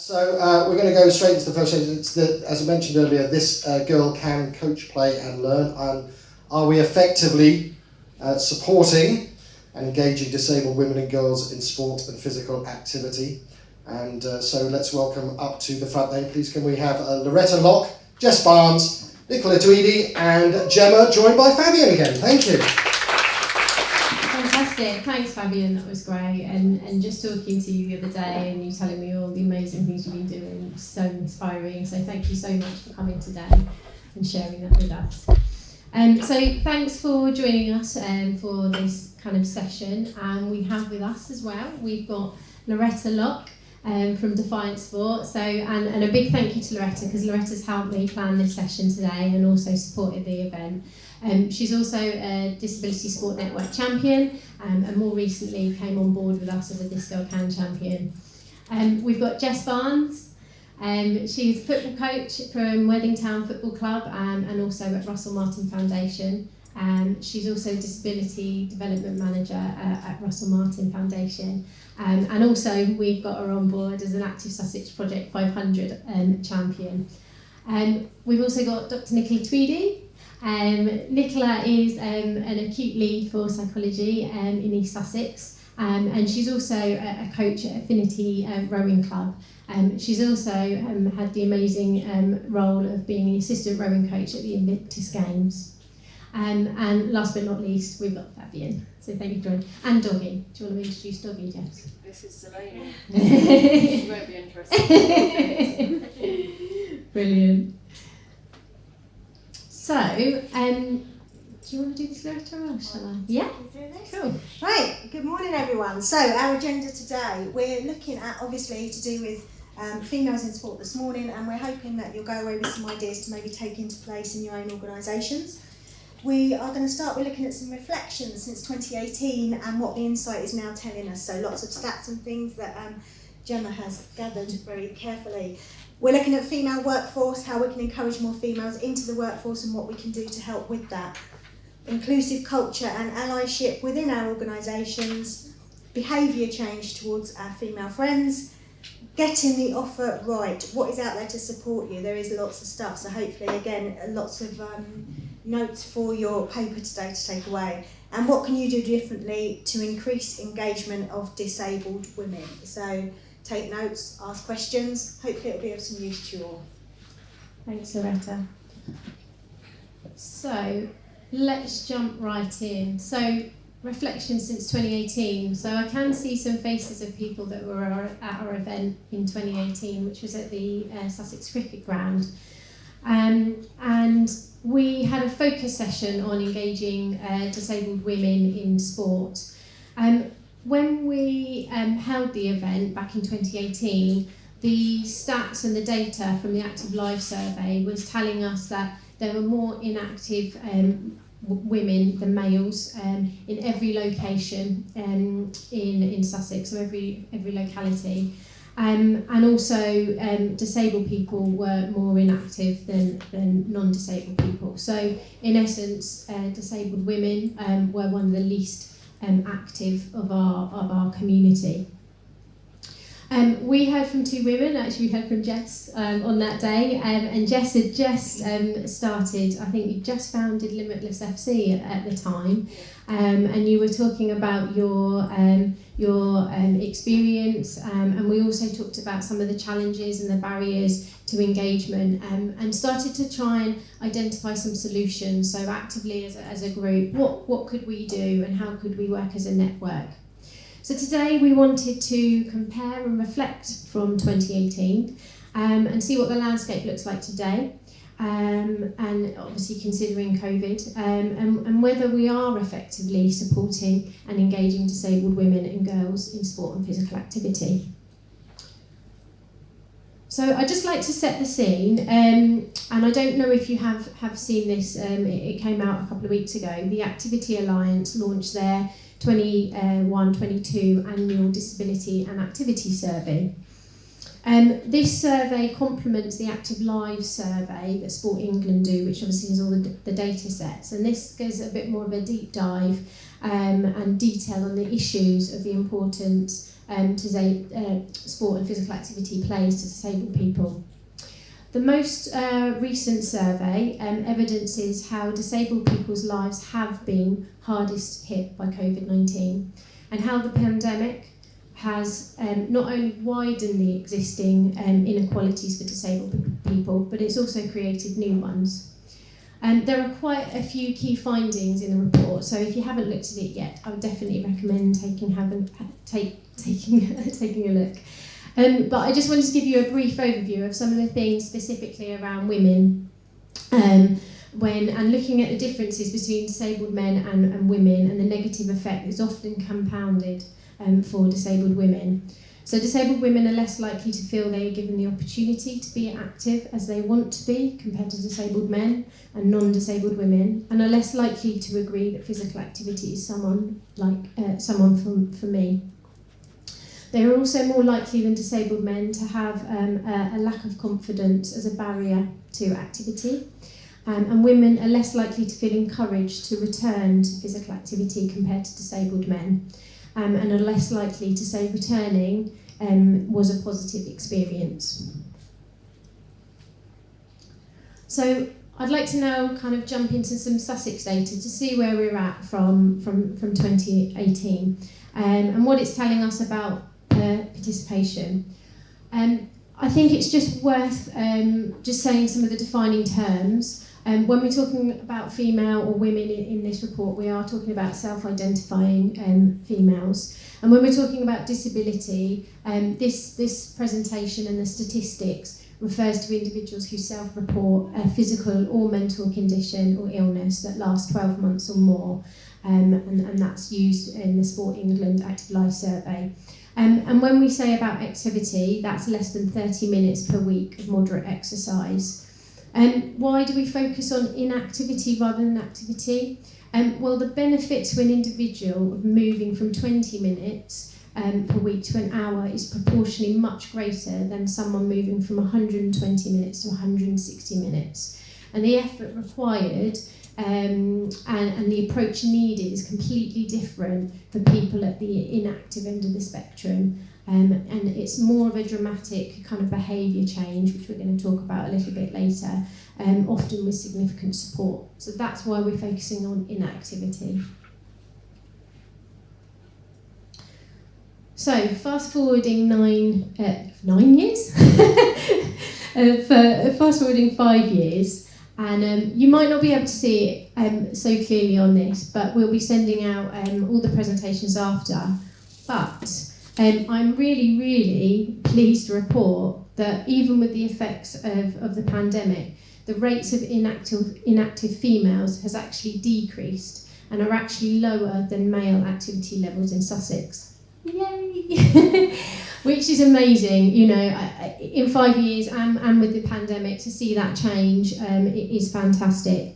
We're going to go straight into the first session. It's as I mentioned earlier, this girl can coach, play and learn. Are we effectively supporting and engaging disabled women and girls in sport and physical activity? And so let's welcome up to the front then, please, can we have Loretta Locke, Jess Barnes, Nicola Tweedy and Gemma, joined by Fabian again. Thank you. Fantastic, thanks Fabian, that was great, and just talking to you the other day and you telling me all the amazing things you've been doing, so inspiring, so thank you so much for coming today and sharing that with us. So thanks for joining us for this kind of session, and we have with us as well, we've got Loretta Locke from Defiant Sport, so and a big thank you to Loretta, because Loretta's helped me plan this session today and also supported the event. She's also a Disability Sport Network champion and more recently came on board with us as a Disco Can champion. We've got Jess Barnes, she's a football coach from Worthing Town Football Club and also at Russell Martin Foundation. She's also Disability Development Manager at Russell Martin Foundation. And also we've got her on board as an Active Sussex Project 500 champion. We've also got Dr. Nicola Tweedy. Nicola is an acute lead for psychology in East Sussex, and she's also a coach at Affinity Rowing Club. She's also had the amazing role of being an assistant rowing coach at the Invictus Games. And last but not least, we've got Fabian. So thank you for joining. And Doggy. Do you want to introduce Doggy, Jess? This is Selene. She won't be interested. Brilliant. So, do you want to do this later or shall I? Yeah? Cool. Right, good morning everyone. So our agenda today, we're looking at obviously to do with females in sport this morning, and we're hoping that you'll go away with some ideas to maybe take into place in your own organisations. We are going to start with looking at some reflections since 2018 and what the insight is now telling us. So lots of stats and things that Gemma has gathered very carefully. We're looking at female workforce, how we can encourage more females into the workforce and what we can do to help with that. Inclusive culture and allyship within our organisations, behaviour change towards our female friends, getting the offer right, what is out there to support you. There is lots of stuff, so hopefully again lots of notes for your paper today to take away. And what can you do differently to increase engagement of disabled women? So take notes, ask questions, hopefully it'll be of some use to you all. Thanks, Loretta. So let's jump right in. So reflections since 2018. So I can see some faces of people that were at our event in 2018, which was at the Sussex Cricket Ground. And we had a focus session on engaging disabled women in sport. When we held the event back in 2018, the stats and the data from the Active Life survey was telling us that there were more inactive women than males in every location in Sussex, so every locality. And also disabled people were more inactive than non-disabled people. So in essence, disabled women were one of the least active of our community. We heard from two women, actually we heard from Jess on that day, and Jess had just started, I think you just founded Limitless FC at the time, and you were talking about your experience, and we also talked about some of the challenges and the barriers to engagement, and started to try and identify some solutions. So actively as a group, what could we do and how could we work as a network? So today we wanted to compare and reflect from 2018 and see what the landscape looks like today, and obviously considering COVID, and whether we are effectively supporting and engaging disabled women and girls in sport and physical activity. So I'd just like to set the scene, and I don't know if you have seen this, it came out a couple of weeks ago. The Activity Alliance launched their 21-22 annual disability and activity survey. This survey complements the Active Lives survey that Sport England do, which obviously has all the data sets, and this gives a bit more of a deep dive and detail on the issues of the importance sport and physical activity plays to disabled people. The most recent survey evidences how disabled people's lives have been hardest hit by COVID-19 and how the pandemic has not only widened the existing inequalities for disabled people, but it's also created new ones. There are quite a few key findings in the report, so if you haven't looked at it yet, I would definitely recommend taking a look. But I just wanted to give you a brief overview of some of the things specifically around women, and looking at the differences between disabled men and women and the negative effect that's often compounded for disabled women. So disabled women are less likely to feel they are given the opportunity to be active as they want to be compared to disabled men and non-disabled women, and are less likely to agree that physical activity is someone for me. They are also more likely than disabled men to have a lack of confidence as a barrier to activity. And women are less likely to feel encouraged to return to physical activity compared to disabled men, and are less likely to say returning was a positive experience. So I'd like to now kind of jump into some Sussex data to see where we're at from 2018 and what it's telling us about participation. I think it's just worth just saying some of the defining terms. When we're talking about female or women in this report, we are talking about self-identifying females. And when we're talking about disability, this presentation and the statistics refers to individuals who self-report a physical or mental condition or illness that lasts 12 months or more, and that's used in the Sport England Active Life Survey. And when we say about activity, that's less than 30 minutes per week of moderate exercise. Why do we focus on inactivity rather than activity? Well, the benefit to an individual of moving from 20 minutes per week to an hour is proportionally much greater than someone moving from 120 minutes to 160 minutes. And the effort required and the approach needed is completely different for people at the inactive end of the spectrum. And it's more of a dramatic kind of behaviour change, which we're going to talk about a little bit later, often with significant support. So that's why we're focusing on inactivity. So fast forwarding 9 years, fast forwarding 5 years, and you might not be able to see it so clearly on this, but we'll be sending out all the presentations after. But I'm really, really pleased to report that even with the effects of the pandemic, the rates of inactive females has actually decreased and are actually lower than male activity levels in Sussex. Yay! Which is amazing, you know, in 5 years and with the pandemic, to see that change, it is fantastic.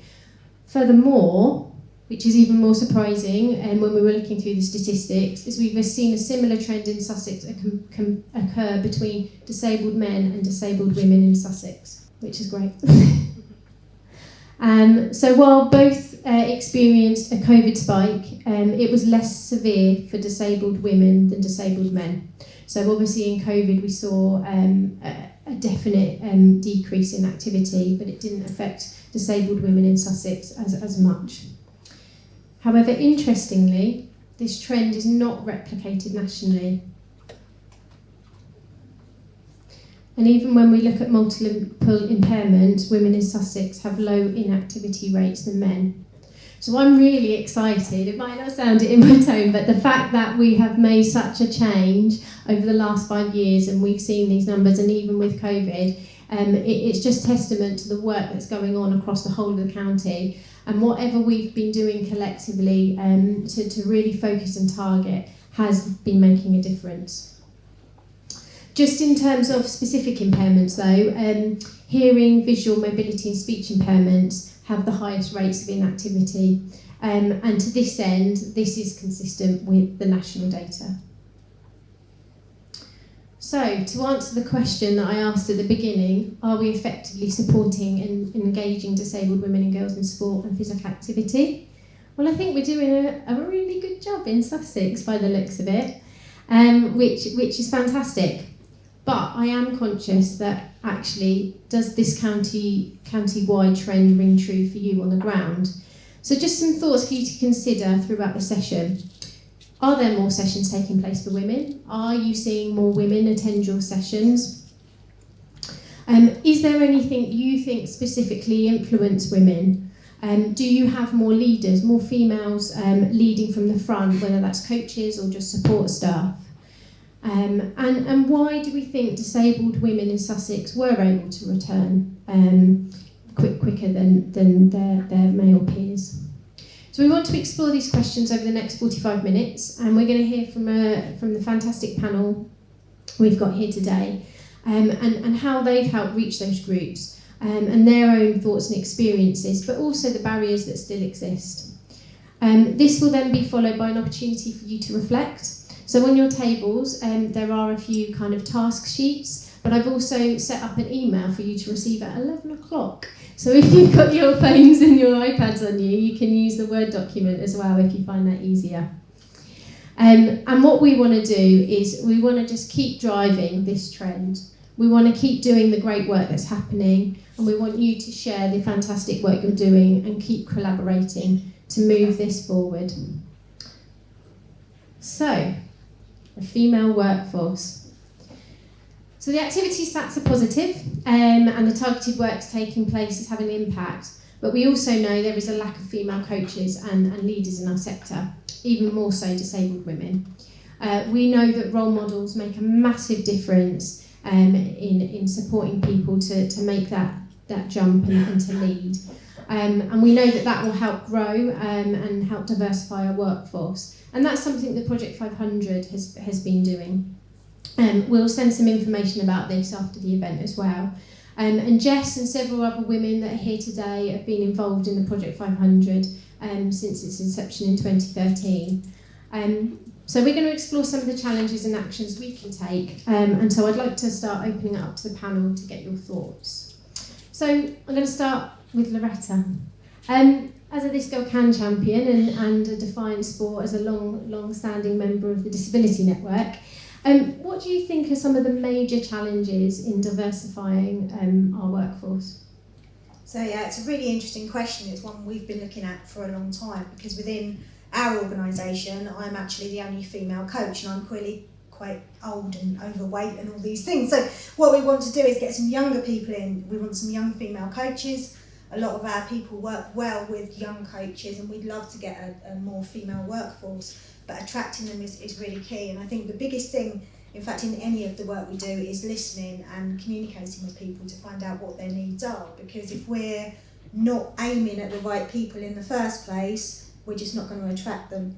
Furthermore, which is even more surprising, and when we were looking through the statistics, is we've seen a similar trend in Sussex occur between disabled men and disabled women in Sussex, which is great. So while both experienced a COVID spike, it was less severe for disabled women than disabled men. So obviously in COVID we saw a definite decrease in activity, but it didn't affect disabled women in Sussex as much. However, interestingly, this trend is not replicated nationally. And even when we look at multiple impairment, women in Sussex have low inactivity rates than men. So I'm really excited. It might not sound it in my tone, but the fact that we have made such a change over the last 5 years and we've seen these numbers, and even with COVID, it's just testament to the work that's going on across the whole of the county. And whatever we've been doing collectively to really focus and target has been making a difference. Just in terms of specific impairments though, hearing, visual, mobility and speech impairments have the highest rates of inactivity. And to this end, this is consistent with the national data. So, to answer the question that I asked at the beginning, are we effectively supporting and engaging disabled women and girls in sport and physical activity? Well, I think we're doing a really good job in Sussex by the looks of it. which is fantastic. But I am conscious that actually, does this county-wide trend ring true for you on the ground? So just some thoughts for you to consider throughout the session. Are there more sessions taking place for women? Are you seeing more women attend your sessions? Is there anything you think specifically influence women? Do you have more leaders, more females leading from the front, whether that's coaches or just support staff? And why do we think disabled women in Sussex were able to return quicker than their male peers? So we want to explore these questions over the next 45 minutes, and we're going to hear from the fantastic panel we've got here today, and how they've helped reach those groups, and their own thoughts and experiences, but also the barriers that still exist. This will then be followed by an opportunity for you to reflect. So on your tables, there are a few kind of task sheets, but I've also set up an email for you to receive at 11 o'clock. So if you've got your phones and your iPads on you, you can use the Word document as well if you find that easier. And what we want to do is we want to just keep driving this trend. We want to keep doing the great work that's happening, and we want you to share the fantastic work you're doing and keep collaborating to move this forward. So, the female workforce. So the activity stats are positive, and the targeted work's taking place is having an impact, but we also know there is a lack of female coaches and leaders in our sector, even more so disabled women. We know that role models make a massive difference in supporting people to make that jump and to lead. And we know that will help grow and help diversify our workforce. And that's something that Project 500 has been doing. We'll send some information about this after the event as well. And Jess and several other women that are here today have been involved in the Project 500 since its inception in 2013. So we're going to explore some of the challenges and actions we can take. And so I'd like to start opening it up to the panel to get your thoughts. So I'm going to start with Loretta. As a This Girl Can champion and a defined sport as a long-standing member of the Disability Network, what do you think are some of the major challenges in diversifying our workforce? So yeah, it's a really interesting question. It's one we've been looking at for a long time, because within our organisation, I'm actually the only female coach, and I'm clearly quite old and overweight and all these things. So what we want to do is get some younger people in. We want some young female coaches. A lot of our people work well with young coaches, and we'd love to get a more female workforce, but attracting them is really key. And I think the biggest thing, in fact, in any of the work we do, is listening and communicating with people to find out what their needs are, because if we're not aiming at the right people in the first place, we're just not going to attract them.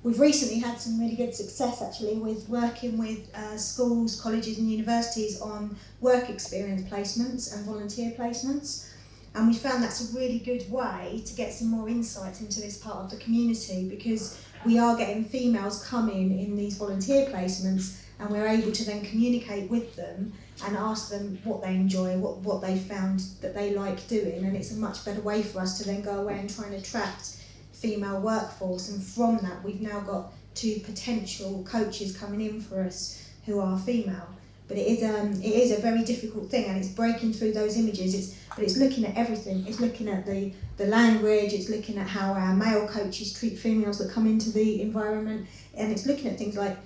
We've recently had some really good success actually with working with schools, colleges and universities on work experience placements and volunteer placements. And we found that's a really good way to get some more insights into this part of the community, because we are getting females coming in these volunteer placements, and we're able to then communicate with them and ask them what they enjoy, what they found that they like doing, and it's a much better way for us to then go away and try and attract female workforce. And from that, we've now got 2 potential coaches coming in for us who are female. But it is a very difficult thing, and it's breaking through those images. But it's looking at everything. It's looking at the language. It's looking at how our male coaches treat females that come into the environment, and it's looking at things like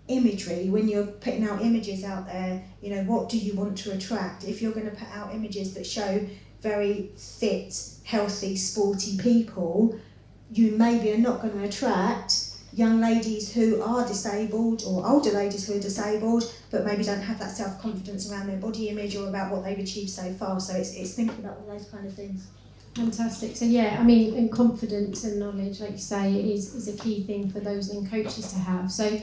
imagery. When you're putting out images out there, you know, what do you want to attract? If you're going to put out images that show very fit, healthy, sporty people, you maybe are not going to attract young ladies who are disabled, or older ladies who are disabled, but maybe don't have that self-confidence around their body image or about what they've achieved so far. So it's thinking about all those kind of things. Fantastic. So yeah, I mean, and confidence and knowledge, like you say, is a key thing for those young coaches to have. So,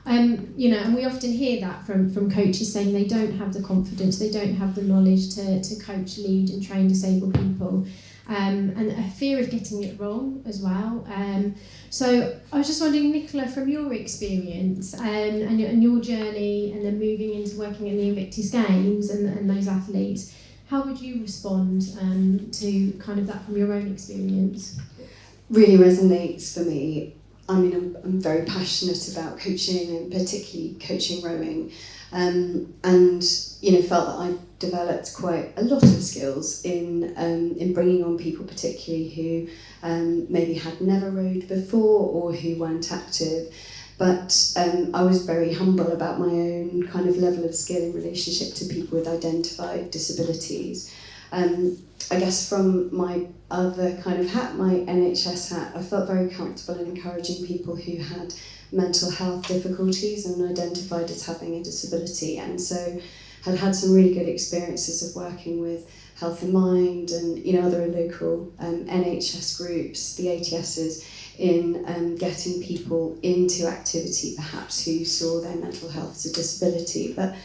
you know, and we often hear that from coaches saying they don't have the confidence, they don't have the knowledge to coach, lead and train disabled people. And a fear of getting it wrong as well. So I was just wondering, Nicola, from your experience and your journey, and then moving into working in the Invictus Games and those athletes, how would you respond to kind of that from your own experience? Really resonates for me. I'm very passionate about coaching, and particularly coaching rowing, and felt that I developed quite a lot of skills in bringing on people, particularly who maybe had never rowed before or who weren't active. But I was very humble about my own kind of level of skill in relationship to people with identified disabilities. I guess from my other kind of hat, my NHS hat, I felt very comfortable in encouraging people who had mental health difficulties and identified as having a disability, and so had some really good experiences of working with Health and Mind and other local NHS groups, the ATSs, in getting people into activity perhaps who saw their mental health as a disability. But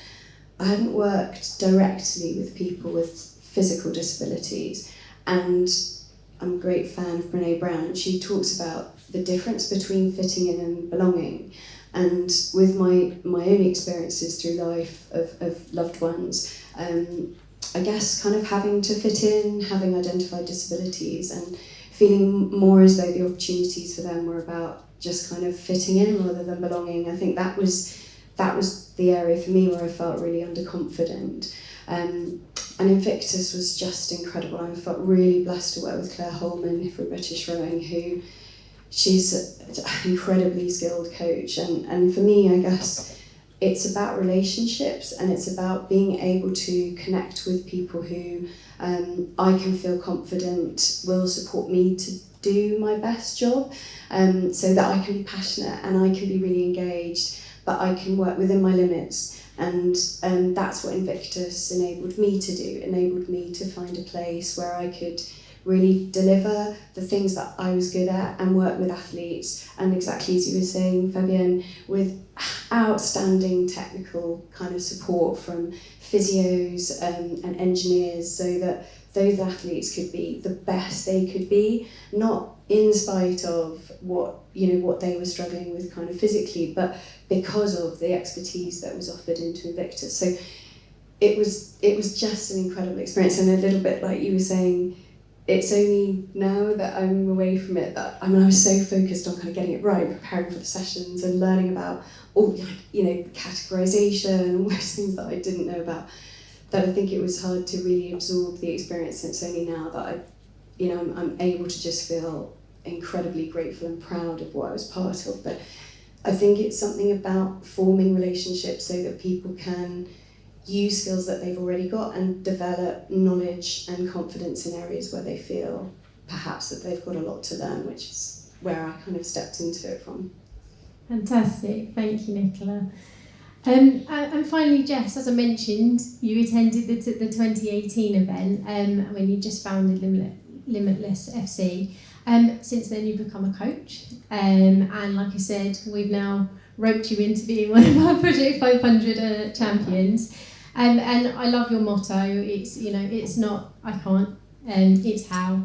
I hadn't worked directly with people with physical disabilities, and I'm a great fan of Brené Brown. She talks about the difference between fitting in and belonging, and with my own experiences through life of loved ones, I guess kind of having to fit in, having identified disabilities, and feeling more as though the opportunities for them were about just kind of fitting in rather than belonging. I think that was the area for me where I felt really underconfident. And Invictus was just incredible. I felt really blessed to work with Claire Holman from British Rowing, who she's an incredibly skilled coach. And for me, I guess it's about relationships, and it's about being able to connect with people who I can feel confident will support me to do my best job, so that I can be passionate and I can be really engaged, but I can work within my limits. And that's what Invictus enabled me to do, enabled me to find a place where I could really deliver the things that I was good at and work with athletes, and exactly as you were saying, Fabienne, with outstanding technical kind of support from physios and engineers, so that those athletes could be the best they could be, not in spite of what they were struggling with kind of physically, but because of the expertise that was offered into Invictus. So it was just an incredible experience, and a little bit like you were saying, it's only now that I'm away from it that I was so focused on kind of getting it right, preparing for the sessions and learning about all categorization and all those things that I didn't know about, that I think it was hard to really absorb the experience. And it's only now that I'm able to just feel incredibly grateful and proud of what I was part of. But I think it's something about forming relationships so that people can use skills that they've already got and develop knowledge and confidence in areas where they feel perhaps that they've got a lot to learn, which is where I kind of stepped into it from. Fantastic, thank you, Nicola. And finally, Jess, as I mentioned, you attended the 2018 event when you just founded Limitless FC. Since then you've become a coach, and like I said, we've now roped you into being one of our Project 500 champions. And I love your motto. It's it's not I can't, it's how.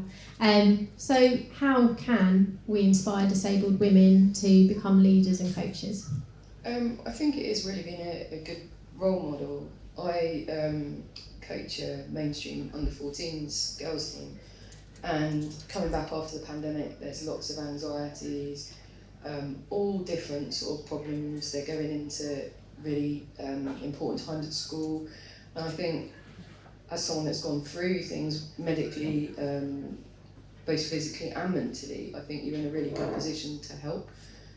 So how can we inspire disabled women to become leaders and coaches? I think it has really been a good role model. I coach a mainstream under-14s girls team, and coming back after the pandemic, there's lots of anxieties, all different sort of problems. They're going into really important times at school, and I think as someone that's gone through things medically, both physically and mentally, I think you're in a really good position to help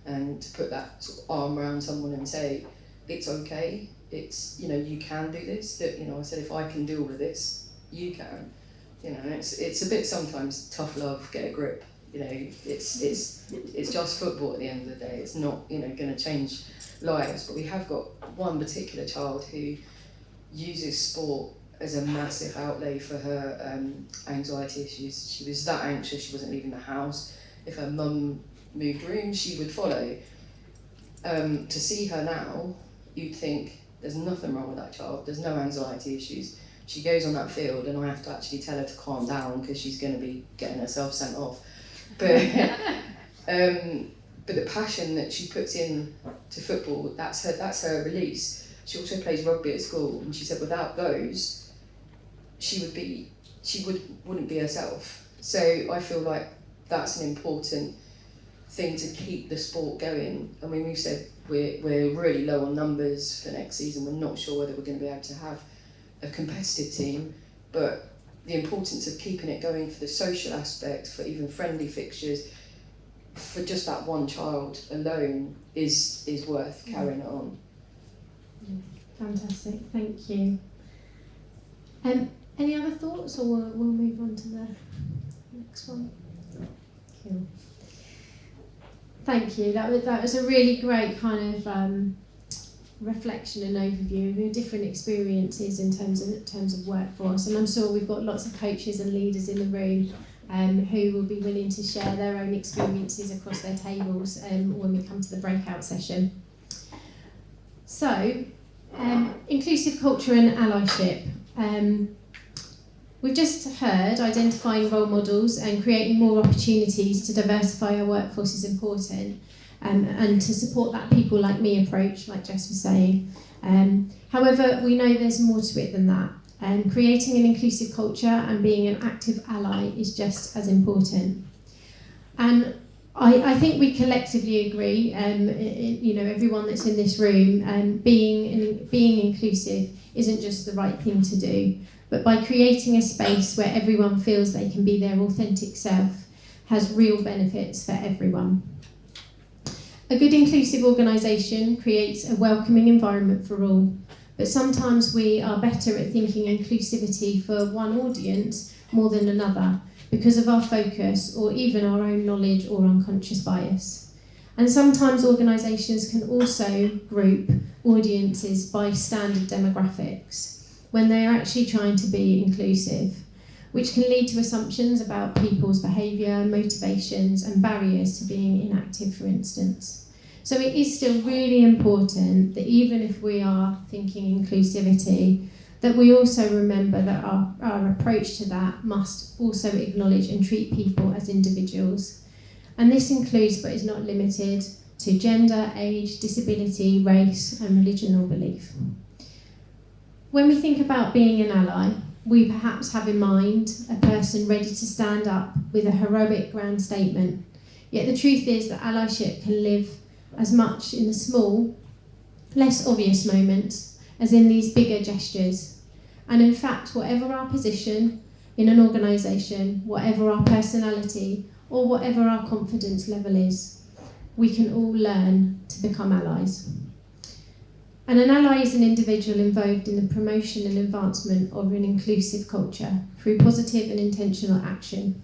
and to put that sort of arm around someone and say, it's okay, it's, you can do this, that, I said, if I can do all of this, you can. It's a bit sometimes tough love, get a grip, it's just football at the end of the day. It's not, going to change lives, but we have got one particular child who uses sport as a massive outlay for her anxiety issues. She was that anxious, she wasn't leaving the house. If her mum moved rooms, she would follow. To see her now, you'd think there's nothing wrong with that child, there's no anxiety issues. She goes on that field and I have to actually tell her to calm down because she's going to be getting herself sent off. But the passion that she puts in to football, that's her release. She also plays rugby at school, and she said without those, she wouldn't be herself. So I feel like that's an important thing to keep the sport going. I mean, we've said we're really low on numbers for next season. We're not sure whether we're going to be able to have a competitive team, but the importance of keeping it going for the social aspect, for even friendly fixtures, for just that one child alone is worth carrying it on. Fantastic, thank you. Any other thoughts, or we'll move on to the next one? Cool. Thank you. That was a really great kind of reflection and overview of your different experiences in terms of workforce, and I'm sure we've got lots of coaches and leaders in the room who will be willing to share their own experiences across their tables when we come to the breakout session. So, inclusive culture and allyship. We've just heard identifying role models and creating more opportunities to diversify our workforce is important, and to support that people like me approach, like Jess was saying. However, we know there's more to it than that. Creating an inclusive culture and being an active ally is just as important. And I think we collectively agree, everyone that's in this room, being inclusive isn't just the right thing to do, but by creating a space where everyone feels they can be their authentic self has real benefits for everyone. A good inclusive organisation creates a welcoming environment for all, but sometimes we are better at thinking inclusivity for one audience more than another because of our focus or even our own knowledge or unconscious bias. And sometimes organisations can also group audiences by standard demographics when they are actually trying to be inclusive, which can lead to assumptions about people's behaviour, motivations and barriers to being inactive, for instance. So it is still really important that even if we are thinking inclusivity, that we also remember that our approach to that must also acknowledge and treat people as individuals. And this includes, but is not limited to, gender, age, disability, race and religion or belief. When we think about being an ally, we perhaps have in mind a person ready to stand up with a heroic grand statement. Yet the truth is that allyship can live as much in the small, less obvious moments as in these bigger gestures. And in fact, whatever our position in an organisation, whatever our personality, or whatever our confidence level is, we can all learn to become allies. And an ally is an individual involved in the promotion and advancement of an inclusive culture through positive and intentional action.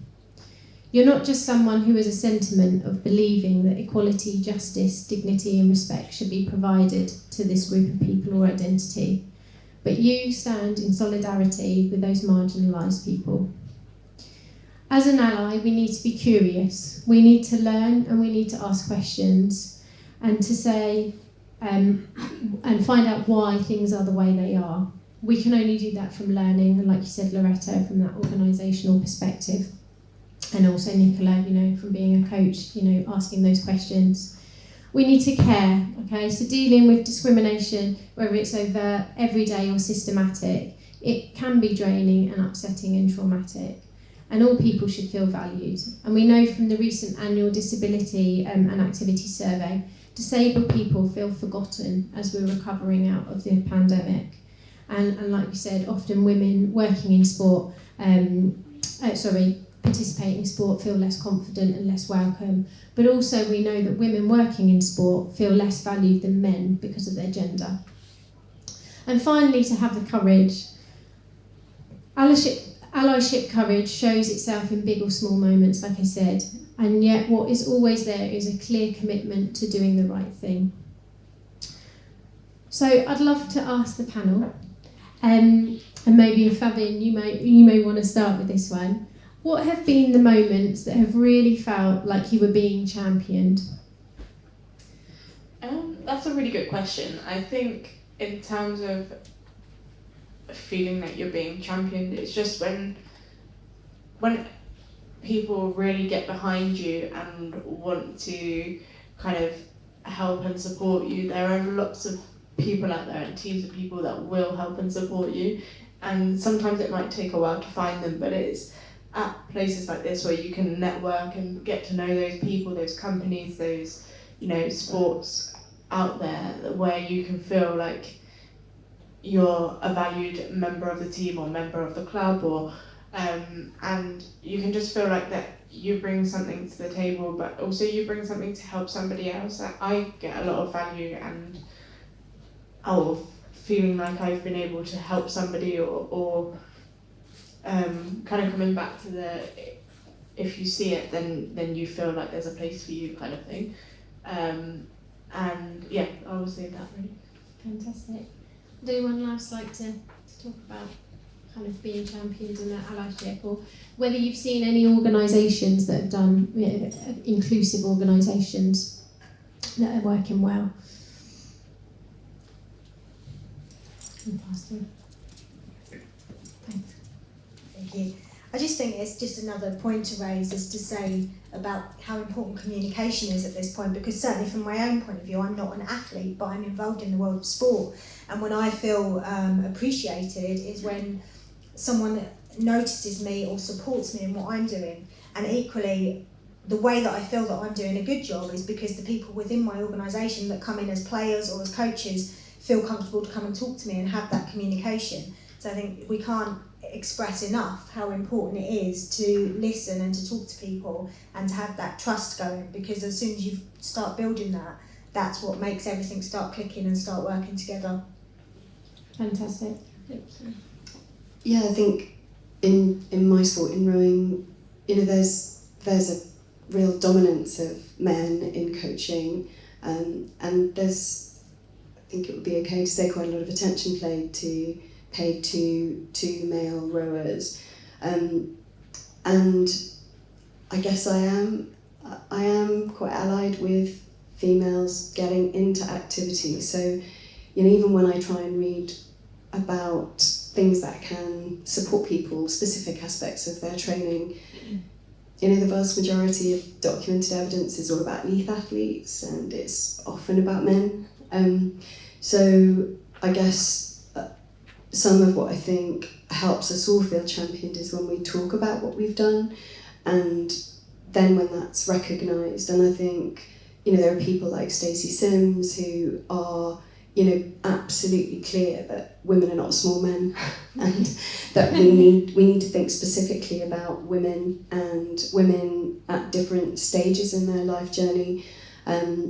You're not just someone who has a sentiment of believing that equality, justice, dignity and respect should be provided to this group of people or identity, but you stand in solidarity with those marginalised people. As an ally, we need to be curious. We need to learn and we need to ask questions and to say and find out why things are the way they are. We can only do that from learning, and like you said, Loretta, from that organisational perspective. And also Nicola, from being a coach, asking those questions. We need to care, okay? So dealing with discrimination, whether it's overt, everyday or systematic, it can be draining and upsetting and traumatic. And all people should feel valued. And we know from the recent annual disability and activity survey, disabled people feel forgotten as we're recovering out of the pandemic. And like you said, often women working in sport, participating in sport feel less confident and less welcome, but also we know that women working in sport feel less valued than men because of their gender. And finally, to have the courage. Allyship courage shows itself in big or small moments, like I said, and yet what is always there is a clear commitment to doing the right thing. So I'd love to ask the panel, and maybe Fabian, you may want to start with this one. What have been the moments that have really felt like you were being championed? That's a really good question. I think in terms of feeling that you're being championed, it's just when people really get behind you and want to kind of help and support you. There are lots of people out there and teams of people that will help and support you, and sometimes it might take a while to find them, but it's at places like this where you can network and get to know those people, those companies, those, you know, sports out there where you can feel like you're a valued member of the team or member of the club, or and you can just feel like that you bring something to the table, but also you bring something to help somebody else. I get a lot of value and out of feeling like I've been able to help somebody, or kind of coming back to the, if you see it, then you feel like there's a place for you kind of thing. And yeah, I would say that really. Fantastic. Would anyone else like to talk about kind of being champions in that allyship, or whether you've seen any organisations that have done, you know, inclusive organisations that are working well? Fantastic. Thanks. Thank you. I just think it's just another point to raise, is to say about how important communication is at this point, because certainly from my own point of view, I'm not an athlete, but I'm involved in the world of sport, and when I feel appreciated is when someone notices me or supports me in what I'm doing. And equally, the way that I feel that I'm doing a good job is because the people within my organisation that come in as players or as coaches feel comfortable to come and talk to me and have that communication. So I think we can't express enough how important it is to listen and to talk to people and to have that trust going, because as soon as you start building that, that's what makes everything start clicking and start working together. Fantastic. Yeah, I think in my sport, in rowing, you know, there's a real dominance of men in coaching, and there's, I think it would be okay to say, quite a lot of attention paid to male rowers, and I guess I am quite allied with females getting into activity. So, you know, even when I try and read about things that can support people, specific aspects of their training, you know, the vast majority of documented evidence is all about elite athletes, and it's often about men. So I guess some of what I think helps us all feel championed is when we talk about what we've done, and then when that's recognised. And I think, you know, there are people like Stacey Sims who are, you know, absolutely clear that women are not small men, and that we need to think specifically about women and women at different stages in their life journey.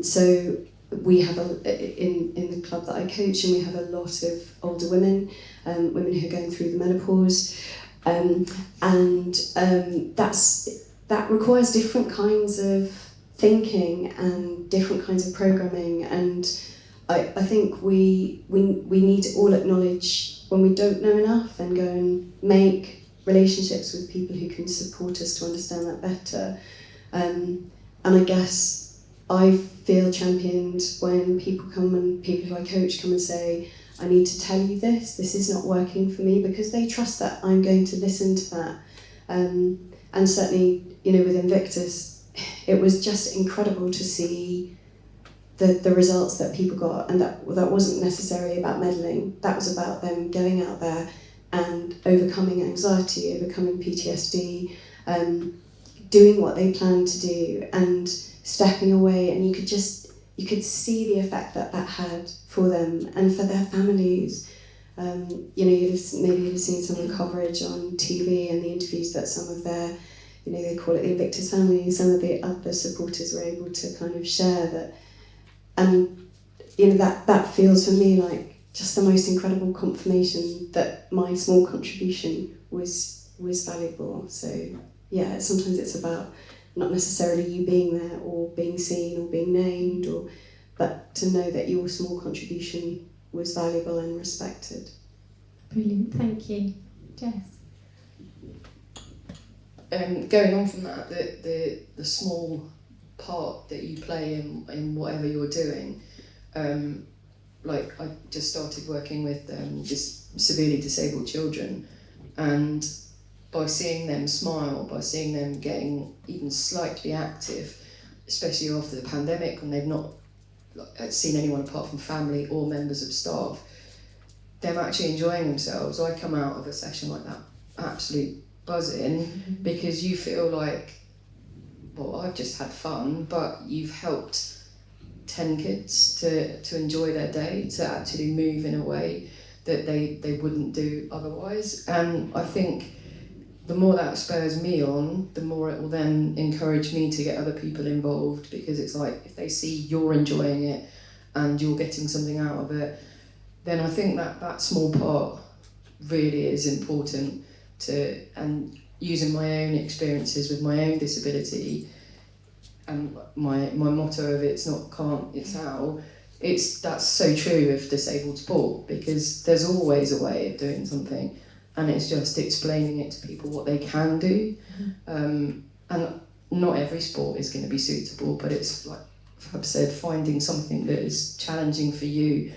So we have in the club that I coach, and we have a lot of older women, women who are going through the menopause, that requires different kinds of thinking and different kinds of programming. And I think we need to all acknowledge when we don't know enough, and go and make relationships with people who can support us to understand that better. And I guess I feel championed when people who I coach come and say, I need to tell you this is not working for me, because they trust that I'm going to listen to that. And certainly, you know, with Invictus, it was just incredible to see the results that people got, and that wasn't necessarily about medaling. That was about them going out there and overcoming anxiety, overcoming PTSD, doing what they planned to do, and stepping away. And you could see the effect that had for them and for their families. You know, you'd have seen some of the coverage on TV and the interviews that some of their, you know, they call it the Invictus family, some of the other supporters were able to kind of share that. And, you know, that feels for me like just the most incredible confirmation that my small contribution was valuable. So yeah, sometimes it's about not necessarily you being there or being seen or being named, but to know that your small contribution was valuable and respected. Brilliant, thank you. Jess? Going on from that, the small part that you play in whatever you're doing, like I just started working with just severely disabled children, and by seeing them smile, by seeing them getting even slightly active, especially after the pandemic when they've not seen anyone apart from family or members of staff, them actually enjoying themselves. I come out of a session like that absolute buzzing because you feel like, well, I've just had fun, but you've helped 10 kids to enjoy their day, to actually move in a way that they wouldn't do otherwise. And I think the more that spurs me on, the more it will then encourage me to get other people involved, because it's like, if they see you're enjoying it and you're getting something out of it, then I think that small part really is important to, and using my own experiences with my own disability, and my motto of it's not can't, it's how, that's so true of disabled sport, because there's always a way of doing something, and it's just explaining it to people what they can do. And not every sport is going to be suitable, but it's like I've said, finding something that is challenging for you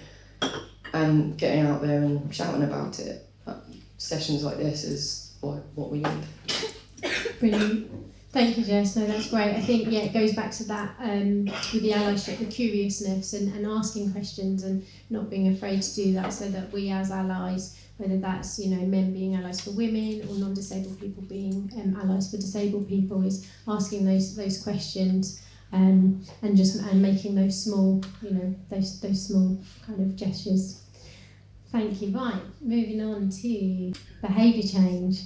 and getting out there and shouting about it. Sessions like this is what we need. Brilliant. Thank you, Jess. No, that's great. I think, yeah, it goes back to that with the allyship, the curiousness and asking questions and not being afraid to do that, so that we as allies, whether that's, you know, men being allies for women or non-disabled people being allies for disabled people, is asking those questions and making those small, you know, those small kind of gestures. Thank you. Right, moving on to behaviour change.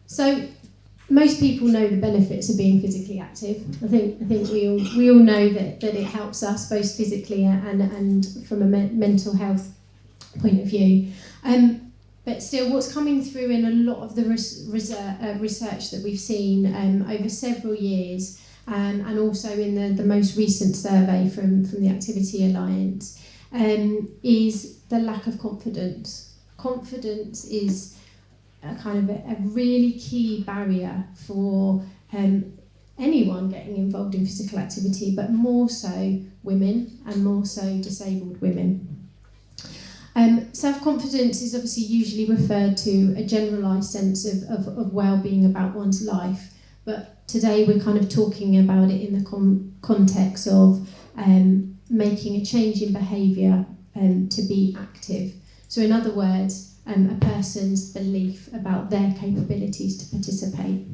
So, most people know the benefits of being physically active. I think we all know that it helps us both physically and from a mental health point of view. But still, what's coming through in a lot of the research that we've seen over several years, and also in the most recent survey from the Activity Alliance, is the lack of confidence. Confidence is a kind of a really key barrier for anyone getting involved in physical activity, but more so women and more so disabled women. Self-confidence is obviously usually referred to a generalised sense of well-being about one's life, but today we're kind of talking about it in the context of making a change in behaviour to be active. So in other words, a person's belief about their capabilities to participate.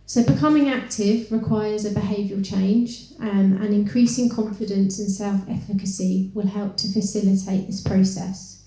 So becoming active requires a behavioural change, and increasing confidence and self-efficacy will help to facilitate this process.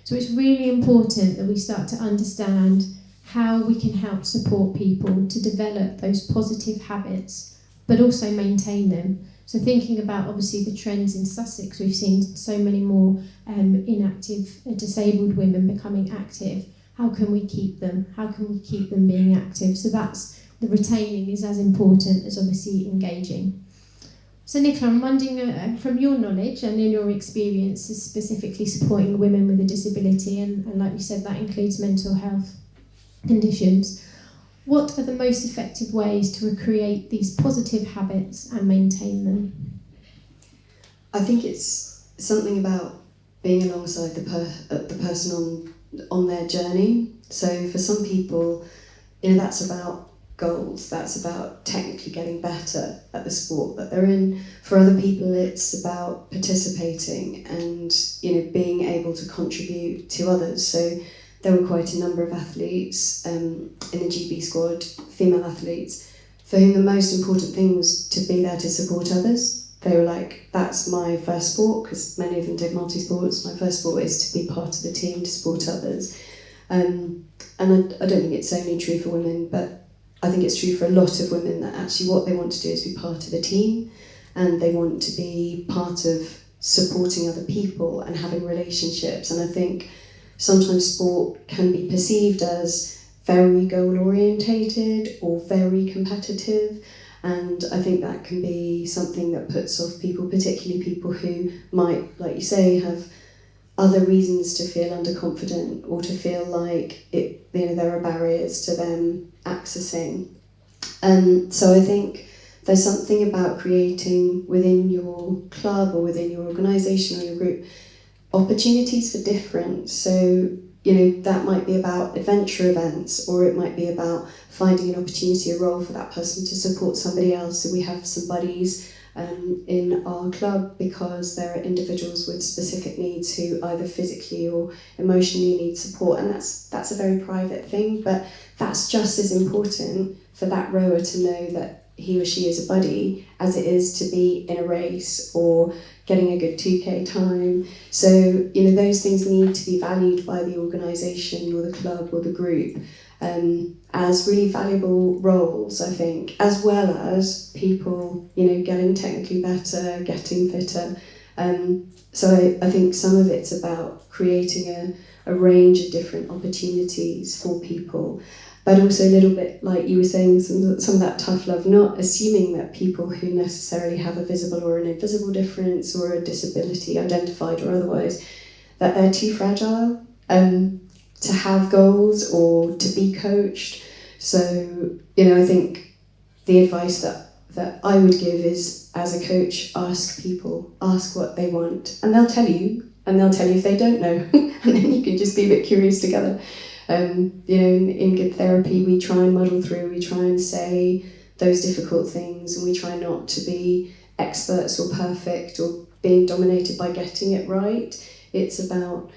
So it's really important that we start to understand how we can help support people to develop those positive habits, but also maintain them. So thinking about obviously the trends in Sussex, we've seen so many more inactive disabled women becoming active. How can we keep them? How can we keep them being active? So that's, the retaining is as important as obviously engaging. So Nicola, I'm wondering from your knowledge and in your experiences specifically supporting women with a disability, and like you said, that includes mental health conditions, what are the most effective ways to recreate these positive habits and maintain them? I think it's something about being alongside the person on their journey. So for some people, you know, that's about goals, that's about technically getting better at the sport that they're in. For other people, it's about participating and, you know, being able to contribute to others. So there were quite a number of athletes in the GB squad, female athletes, for whom the most important thing was to be there to support others. They were like, that's my first sport, because many of them did multi-sports. My first sport is to be part of the team, to support others. And I don't think it's only true for women, but I think it's true for a lot of women, that actually what they want to do is be part of a team, and they want to be part of supporting other people and having relationships. And I think sometimes sport can be perceived as very goal-orientated or very competitive, and I think that can be something that puts off people, particularly people who might, like you say, have other reasons to feel underconfident or to feel like it, you know, there are barriers to them accessing. So I think there's something about creating within your club or within your organisation or your group opportunities for difference. So, you know, that might be about adventure events, or it might be about finding an opportunity, a role for that person to support somebody else. So we have some buddies in our club, because there are individuals with specific needs who either physically or emotionally need support, and that's a very private thing, but that's just as important for that rower to know that he or she is a buddy as it is to be in a race or getting a good 2K time. So, those things need to be valued by the organisation or the club or the group as really valuable roles, I think, as well as people, getting technically better, getting fitter. So I think some of it's about creating a range of different opportunities for people, but also a little bit like you were saying, some of that tough love, not assuming that people who necessarily have a visible or an invisible difference or a disability, identified or otherwise, that they're too fragile to have goals or to be coached. So, I think the advice that I would give is, as a coach, ask people, ask what they want, and they'll tell you if they don't know, and then you can just be a bit curious together. In good therapy, we try and muddle through, we try and say those difficult things, and we try not to be experts or perfect or being dominated by getting it right. It's about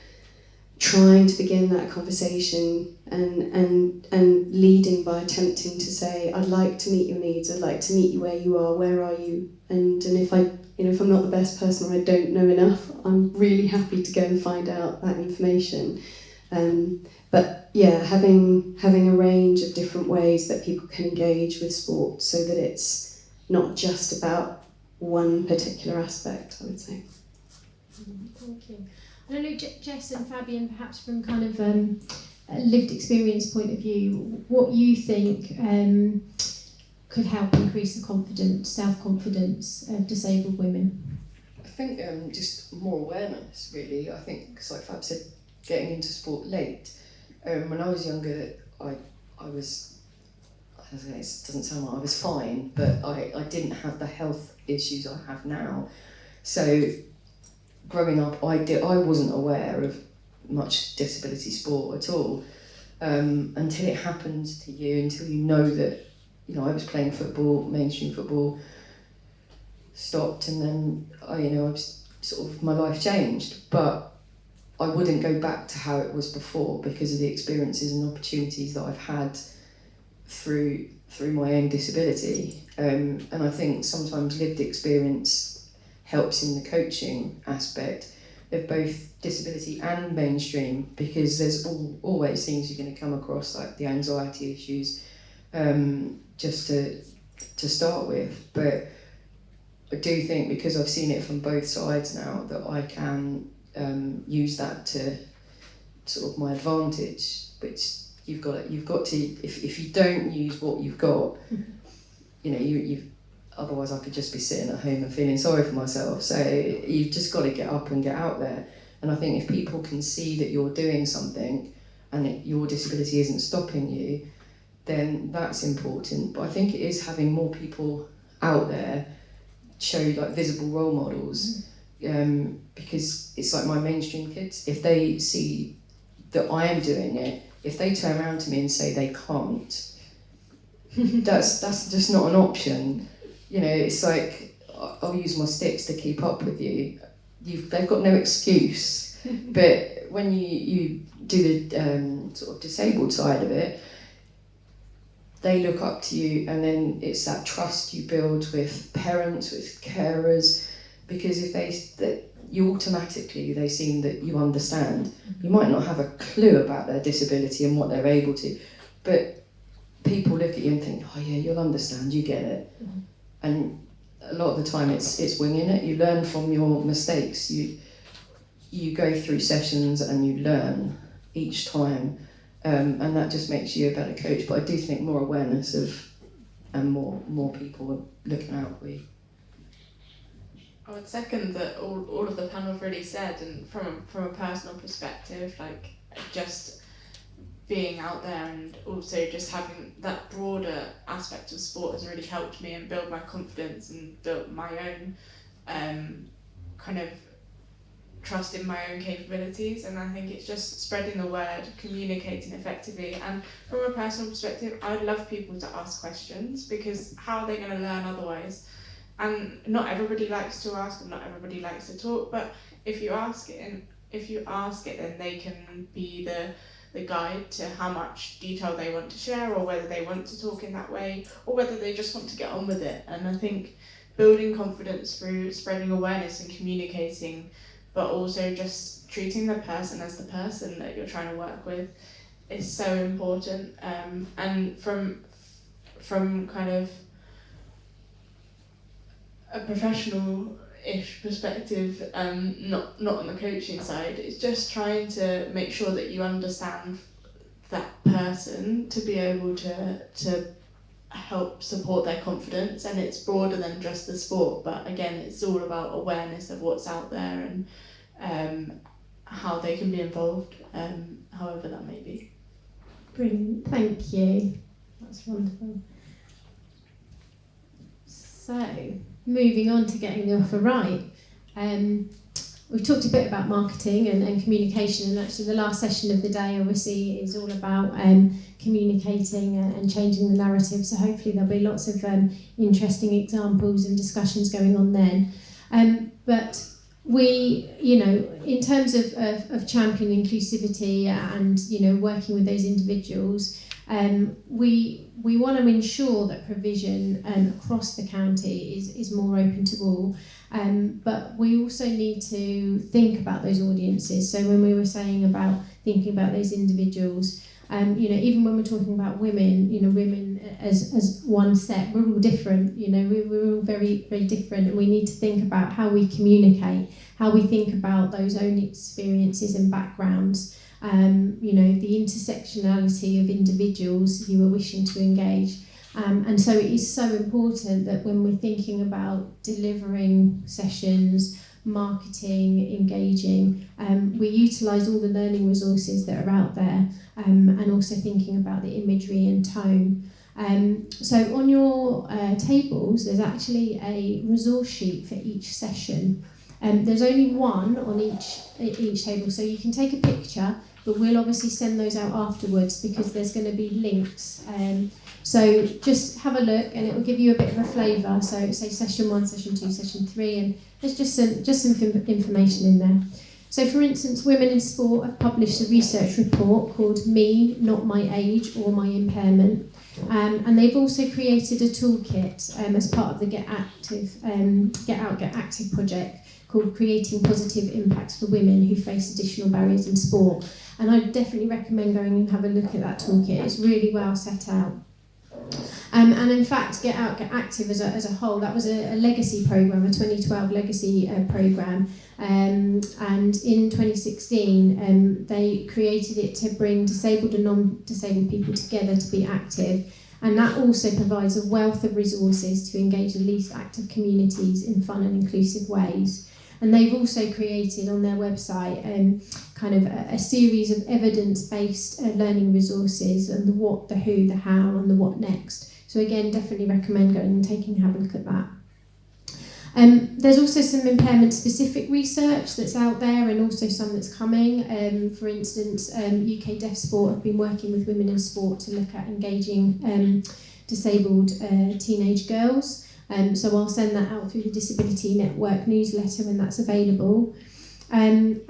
trying to begin that conversation and leading by attempting to say, I'd like to meet your needs, I'd like to meet you where you are, where are you? And if I'm not the best person or I don't know enough, I'm really happy to go and find out that information. But yeah, having a range of different ways that people can engage with sport so that it's not just about one particular aspect, I would say. Thank you. I don't know, Jess and Fabian, perhaps from kind of a lived experience point of view, what you think could help increase the confidence, self-confidence of disabled women? I think just more awareness, really. I think, because like Fab said, getting into sport late. When I was younger, I was, it doesn't sound like I was fine, but I didn't have the health issues I have now. So growing up, I wasn't aware of much disability sport at all until it happens to you, until you know that, I was playing football, mainstream football, stopped, and then I was sort of, my life changed, but I wouldn't go back to how it was before because of the experiences and opportunities that I've had through my own disability. And I think sometimes lived experience helps in the coaching aspect of both disability and mainstream, because there's always things you're going to come across, like the anxiety issues, just to start with. But I do think, because I've seen it from both sides now, that I can use that to sort of my advantage, which you've got to if you don't use what you've got, you otherwise I could just be sitting at home and feeling sorry for myself. So you've just got to get up and get out there. And I think if people can see that you're doing something and that your disability isn't stopping you, then that's important. But I think it is having more people out there, show like visible role models. Because it's like my mainstream kids, if they see that I am doing it, if they turn around to me and say they can't, that's just not an option. It's like, I'll use my sticks to keep up with you. They've got no excuse. But when you do the sort of disabled side of it, they look up to you, and then it's that trust you build with parents, with carers. Because if they seem that you understand. You might not have a clue about their disability and what they're able to, but people look at you and think, oh yeah, you'll understand, you get it. Mm-hmm. And a lot of the time it's winging it. You learn from your mistakes. You go through sessions and you learn each time, and that just makes you a better coach. But I do think more awareness and more people looking out for you. I would second that all of the panel have really said, and from a personal perspective, like just being out there and also just having that broader aspect of sport has really helped me and build my confidence and built my own kind of trust in my own capabilities. And I think it's just spreading the word, communicating effectively. And from a personal perspective, I'd love people to ask questions, because how are they going to learn otherwise? And not everybody likes to ask, and not everybody likes to talk. But if you ask it, then they can be the guide to how much detail they want to share, or whether they want to talk in that way, or whether they just want to get on with it. And I think building confidence through spreading awareness and communicating, but also just treating the person as the person that you're trying to work with is so important. And from kind of a professional-ish perspective, not on the coaching side, it's just trying to make sure that you understand that person to be able to help support their confidence. And it's broader than just the sport, but again, it's all about awareness of what's out there and how they can be involved, however that may be. Brilliant, thank you. That's wonderful. So, moving on to getting the offer right. We've talked a bit about marketing and communication, and actually the last session of the day obviously is all about communicating and changing the narrative, so hopefully there'll be lots of interesting examples and discussions going on then. But we, in terms of championing inclusivity and, working with those individuals, we want to ensure that provision across the county is more open to all, but we also need to think about those audiences. So when we were saying about thinking about those individuals, even when we're talking about women, women as one set, we're all different, we're all very, very different, and we need to think about how we communicate, how we think about those own experiences and backgrounds. The intersectionality of individuals who are wishing to engage. And so it is so important that when we're thinking about delivering sessions, marketing, engaging, we utilise all the learning resources that are out there, and also thinking about the imagery and tone. So on your tables, there's actually a resource sheet for each session. There's only one on each table, so you can take a picture, but we'll obviously send those out afterwards because there's going to be links. So just have a look and it will give you a bit of a flavour. So say session 1, session 2, session 3, and there's just some information in there. So for instance, Women in Sport have published a research report called Me, Not My Age or My Impairment. And they've also created a toolkit as part of the Get Out, Get Active project called Creating Positive Impacts for Women Who Face Additional Barriers in Sport. And I definitely recommend going and have a look at that toolkit. It's really well set out. And in fact, Get Out, Get Active as a whole, that was a legacy programme, a 2012 legacy programme. And in 2016, they created it to bring disabled and non-disabled people together to be active. And that also provides a wealth of resources to engage the least active communities in fun and inclusive ways. And they've also created on their website kind of a series of evidence-based learning resources, and the what, the who, the how, and the what next. So again, definitely recommend going and have a look at that. There's also some impairment-specific research that's out there, and also some that's coming. For instance, UK Deaf Sport have been working with Women in Sport to look at engaging disabled teenage girls. So I'll send that out through the Disability Network newsletter when that's available. And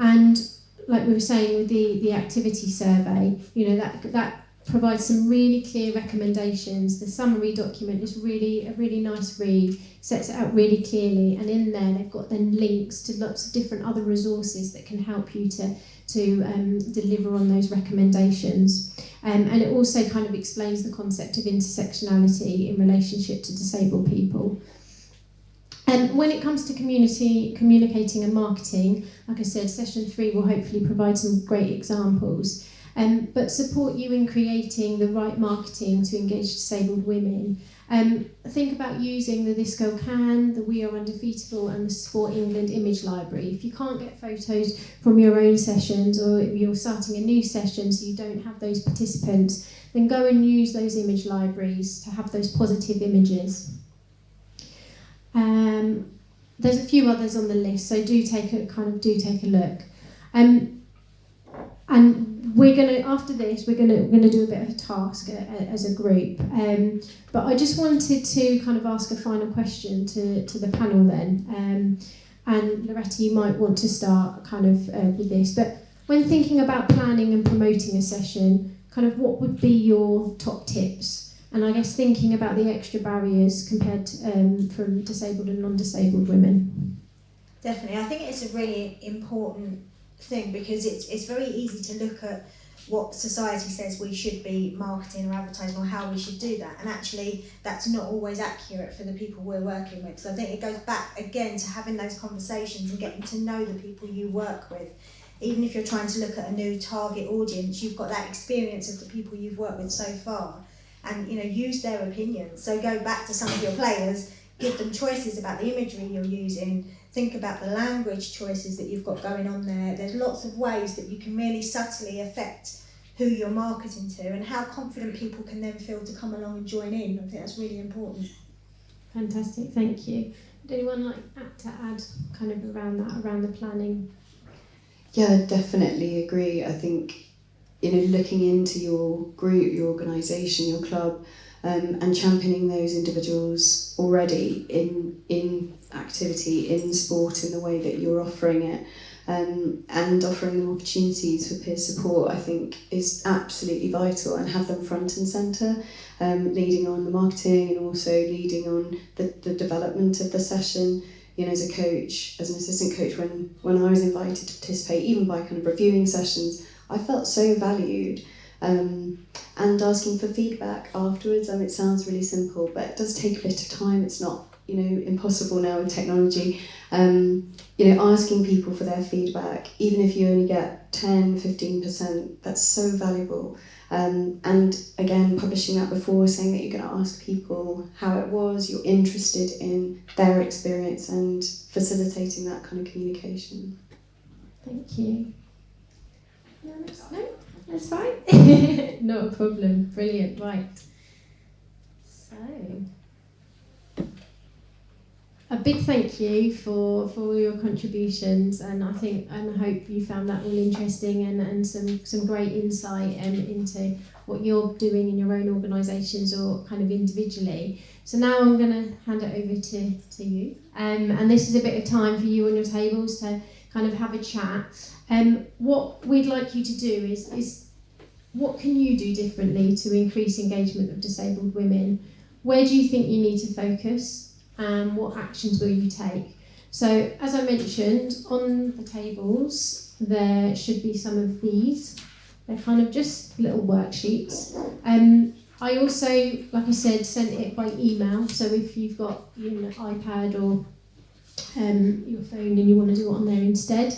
like we were saying with the activity survey, that provides some really clear recommendations. The summary document is a really nice read, sets it out really clearly, and in there they've got then links to lots of different other resources that can help you to deliver on those recommendations. And it also kind of explains the concept of intersectionality in relationship to disabled people. And when it comes to communicating and marketing, like I said, session 3 will hopefully provide some great examples. But support you in creating the right marketing to engage disabled women. Think about using the This Girl Can, the We Are Undefeatable, and the Sport England image library. If you can't get photos from your own sessions, or if you're starting a new session so you don't have those participants, then go and use those image libraries to have those positive images. There's a few others on the list, so do take a look. And we're gonna, after this, we're gonna do a bit of a task as a group. But I just wanted to kind of ask a final question to the panel then. And Loretta, you might want to start kind of with this. But when thinking about planning and promoting a session, kind of what would be your top tips? And I guess thinking about the extra barriers compared to, from disabled and non-disabled women. Definitely, I think it's a really important thing because it's very easy to look at what society says we should be marketing or advertising or how we should do that, and actually that's not always accurate for the people we're working with. So I think it goes back again to having those conversations and getting to know the people you work with. Even if you're trying to look at a new target audience, you've got that experience of the people you've worked with so far, and use their opinions. So go back to some of your players, give them choices about the imagery you're using, think about the language choices that you've got going on there. There's lots of ways that you can really subtly affect who you're marketing to and how confident people can then feel to come along and join in. I think that's really important. Fantastic, thank you. Would anyone like to add kind of around that, around the planning? Yeah, I definitely agree. I think, looking into your group, your organisation, your club, and championing those individuals already in activity, in sport, in the way that you're offering it, and offering them opportunities for peer support, I think is absolutely vital, and have them front and centre, leading on the marketing and also leading on the development of the session. As a coach, as an assistant coach, when I was invited to participate, even by kind of reviewing sessions, I felt so valued. And asking for feedback afterwards, it sounds really simple, but it does take a bit of time. It's not, impossible now with technology. Asking people for their feedback, even if you only get 10, 15%, that's so valuable. And again, publishing that before, saying that you're going to ask people how it was, you're interested in their experience, and facilitating that kind of communication. Thank you. No, that's fine. Not a problem. Brilliant. Right. So, a big thank you for all your contributions, and I hope you found that all interesting and some great insight into what you're doing in your own organisations or kind of individually. So now I'm going to hand it over to you, and this is a bit of time for you on your tables to kind of have a chat. What we'd like you to do is what can you do differently to increase engagement of disabled women? Where do you think you need to focus? And what actions will you take? So, as I mentioned, on the tables there should be some of these. They're kind of just little worksheets. I also, like I said, sent it by email. So if you've got an iPad or your phone and you want to do it on there instead.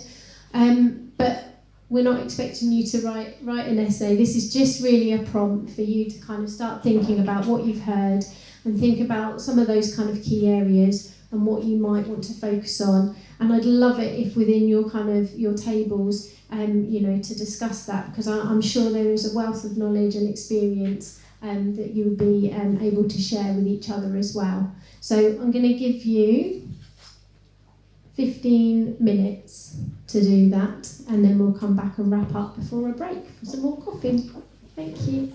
But we're not expecting you to write an essay. This is just really a prompt for you to kind of start thinking about what you've heard and think about some of those kind of key areas and what you might want to focus on. And I'd love it if within your tables, to discuss that, because I'm sure there is a wealth of knowledge and experience that you would be able to share with each other as well. So I'm going to give you 15 minutes to do that, and then we'll come back and wrap up before a break for some more coffee. Thank you.